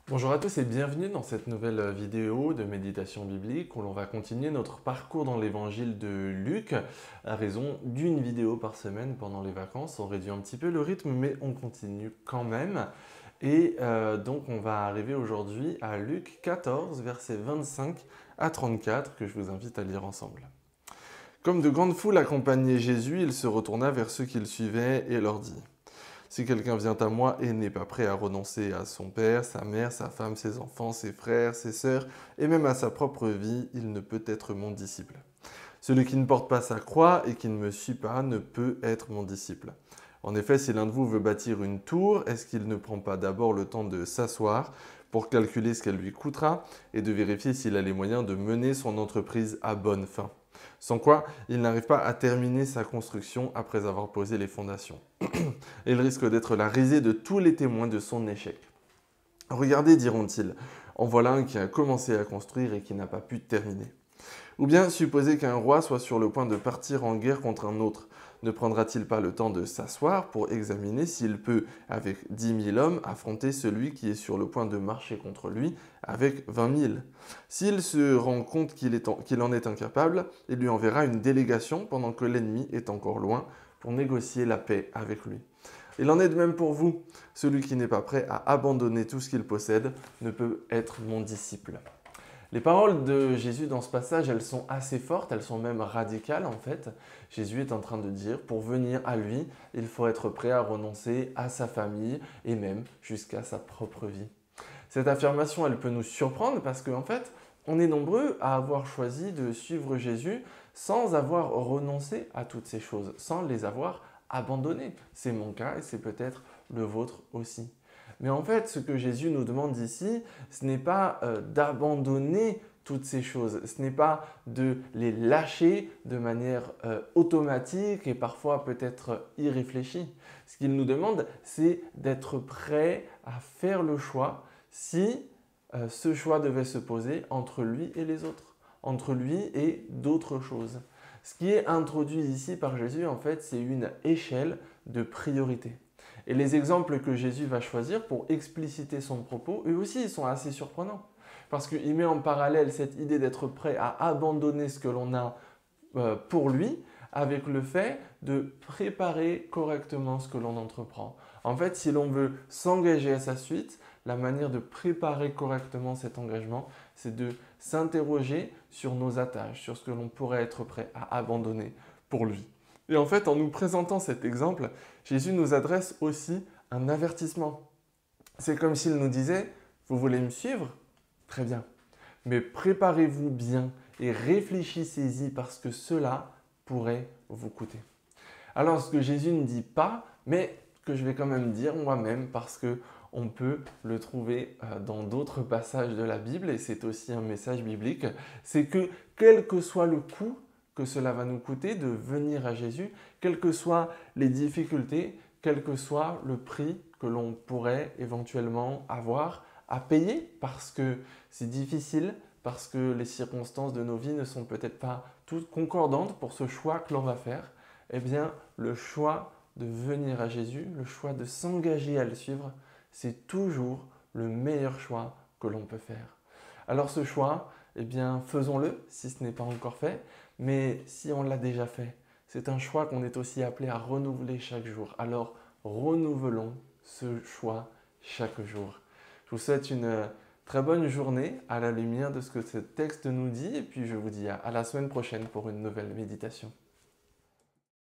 Bonjour à tous et bienvenue dans cette nouvelle vidéo de méditation biblique où l'on va continuer notre parcours dans l'évangile de Luc à raison d'une vidéo par semaine pendant les vacances. On réduit un petit peu le rythme mais on continue quand même. Donc on va arriver aujourd'hui à Luc 14 versets 25 à 34 que je vous invite à lire ensemble. Comme de grandes foules accompagnaient Jésus, il se retourna vers ceux qui le suivaient et leur dit: si quelqu'un vient à moi et n'est pas prêt à renoncer à son père, sa mère, sa femme, ses enfants, ses frères, ses sœurs, et même à sa propre vie, il ne peut être mon disciple. Celui qui ne porte pas sa croix et qui ne me suit pas ne peut être mon disciple. En effet, si l'un de vous veut bâtir une tour, est-ce qu'il ne prend pas d'abord le temps de s'asseoir pour calculer ce qu'elle lui coûtera et de vérifier s'il a les moyens de mener son entreprise à bonne fin? Sans quoi, il n'arrive pas à terminer sa construction après avoir posé les fondations. Et il risque d'être la risée de tous les témoins de son échec. Regardez, diront-ils, en voilà un qui a commencé à construire et qui n'a pas pu terminer. Ou bien supposez qu'un roi soit sur le point de partir en guerre contre un autre. Ne prendra-t-il pas le temps de s'asseoir pour examiner s'il peut, avec 10 000 hommes, affronter celui qui est sur le point de marcher contre lui avec 20 000? S'il se rend compte qu'il en est incapable, il lui enverra une délégation pendant que l'ennemi est encore loin pour négocier la paix avec lui. Il en est de même pour vous. Celui qui n'est pas prêt à abandonner tout ce qu'il possède ne peut être mon disciple. Les paroles de Jésus dans ce passage, elles sont assez fortes, elles sont même radicales en fait. Jésus est en train de dire, pour venir à lui, il faut être prêt à renoncer à sa famille et même jusqu'à sa propre vie. Cette affirmation, elle peut nous surprendre parce qu'en fait, on est nombreux à avoir choisi de suivre Jésus sans avoir renoncé à toutes ces choses, sans les avoir abandonnées. C'est mon cas et c'est peut-être le vôtre aussi. Mais en fait, ce que Jésus nous demande ici, ce n'est pas d'abandonner toutes ces choses, ce n'est pas de les lâcher de manière automatique et parfois peut-être irréfléchie. Ce qu'il nous demande, c'est d'être prêt à faire le choix si ce choix devait se poser entre lui et les autres, entre lui et d'autres choses. Ce qui est introduit ici par Jésus, en fait, c'est une échelle de priorité. Et les exemples que Jésus va choisir pour expliciter son propos, eux aussi, ils sont assez surprenants. Parce qu'il met en parallèle cette idée d'être prêt à abandonner ce que l'on a pour lui avec le fait de préparer correctement ce que l'on entreprend. En fait, si l'on veut s'engager à sa suite, la manière de préparer correctement cet engagement, c'est de s'interroger sur nos attaches, sur ce que l'on pourrait être prêt à abandonner pour lui. Et en fait, en nous présentant cet exemple, Jésus nous adresse aussi un avertissement. C'est comme s'il nous disait, vous voulez me suivre? Très bien. Mais préparez-vous bien et réfléchissez-y parce que cela pourrait vous coûter. Alors, ce que Jésus ne dit pas, mais que je vais quand même dire moi-même parce que on peut le trouver dans d'autres passages de la Bible et c'est aussi un message biblique, c'est que quel que soit le coût que cela va nous coûter de venir à Jésus, quelles que soient les difficultés, quel que soit le prix que l'on pourrait éventuellement avoir à payer parce que c'est difficile, parce que les circonstances de nos vies ne sont peut-être pas toutes concordantes pour ce choix que l'on va faire, eh bien le choix de venir à Jésus, le choix de s'engager à le suivre, c'est toujours le meilleur choix que l'on peut faire. Alors ce choix, eh bien faisons-le si ce n'est pas encore fait, mais si on l'a déjà fait, c'est un choix qu'on est aussi appelé à renouveler chaque jour. Alors renouvelons ce choix chaque jour. Je vous souhaite une très bonne journée à la lumière de ce que ce texte nous dit et puis je vous dis à la semaine prochaine pour une nouvelle méditation.